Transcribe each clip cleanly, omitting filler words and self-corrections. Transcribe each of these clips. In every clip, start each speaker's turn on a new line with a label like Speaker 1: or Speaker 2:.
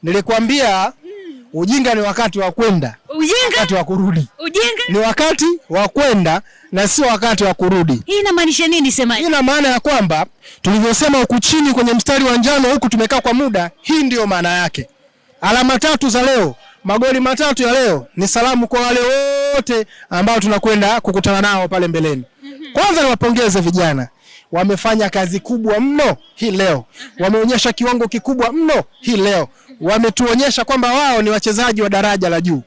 Speaker 1: Nilikwambia ujinga ni wakati wa kwenda, wakati wa kurudi.
Speaker 2: Ujinga
Speaker 1: ni wakati wa kwenda na sio wakati wa kurudi.
Speaker 2: Hii inamaanisha nini sema?
Speaker 1: Hii ina maana ya kwamba tulivyosema huku chini kwenye mstari wa njano huku tumekaa kwa muda, hii ndio maana yake. Alama tatu za leo, magoli matatu ya leo ni salamu kwa wale wote ambao tunakwenda kukutana nao pale mbeleni. Kwanza niwapongeze vijana. Wamefanya kazi kubwa mno hii leo. Wameonyesha kiwango kikubwa mno hii leo. Wametuonyesha kwamba wao ni wachezaji wa daraja la juu.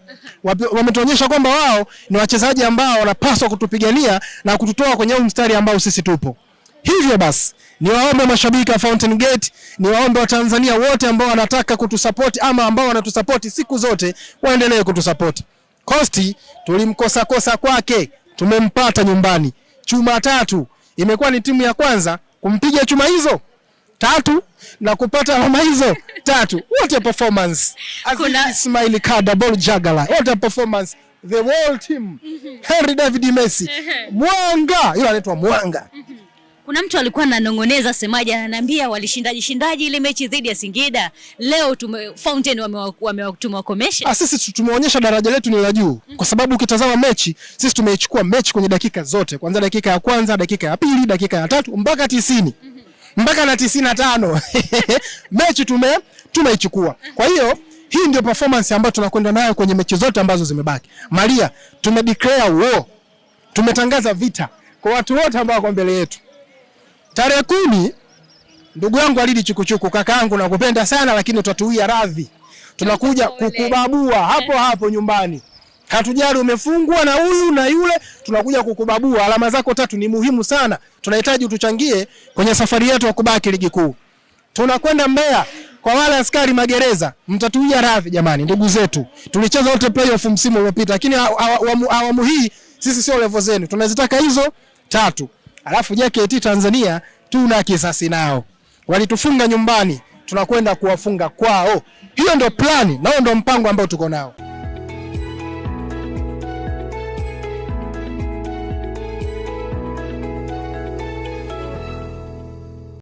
Speaker 1: Wametuonyesha kwamba wao ni wachezaji ambao wanapaswa kutupigania na kututoa kwenye mstari ambao sisi tupo. Hivyo basi, niwaombe mashabiki wa Fountain Gate, niwaombe wa Tanzania wote ambao wanataka kutusupport ama ambao wanatusupport siku zote, waendelee kutusupport. Costi tulimkosa kwake, tumempata nyumbani. Chuma tatu. Imekuwa ni timu ya kwanza kumpiga chuma hizo tatu na kupata alama hizo tatu. What a performance. Kuna Ismail Kada ball juggler. What a performance. The whole team. Henry David Messi. Mwanga. Yule anaitwa Mwanga.
Speaker 2: Kuna mtu alikuwa ananongoneza semaji ananiambia walishindaji ile mechi dhidi ya Singida. Leo Fountain tumewakomesha.
Speaker 1: Sisi tumeonyesha daraja letu ni la juu. Kwa sababu ukitazama mechi, sisi tumeichukua mechi kwenye dakika zote. Kuanzia dakika ya kwanza, dakika ya pili, dakika ya tatu mpaka 90. Mpaka na 95. Mechi tumeichukua. Kwa hiyo hii ndio performance ambayo tunakwenda nayo kwenye mechi zote ambazo zimebaki. Maria, tumedeclare war. Tumetangaza vita kwa watu wote ambao wako mbele yetu. Tarehe 10, ndugu yangu Alidi Chukuchuku, kaka yangu nakupenda sana lakini utatuia radhi. Tunakuja kukubabua hapo nyumbani. Hatujali umefungwa na huyu na yule, tunakuja kukubabua. Alama zako tatu ni muhimu sana. Tunahitaji utuchangie kwenye safari yetu ya kubaki ligi kuu. Tunakwenda Mbeya kwa wale askari magereza. Mtatuia radhi jamani, ndugu zetu. Tulicheza wote playoff msimu uliopita lakini awamu hii sisi sio level zenu. Tunazitaka hizo tatu. Alafu JKT Tanzania tuna kisasi nao. Walitufunga nyumbani, tunakwenda kuwafunga kwao. Hiyo ndio plani, na ndio mpango ambao tuko nao.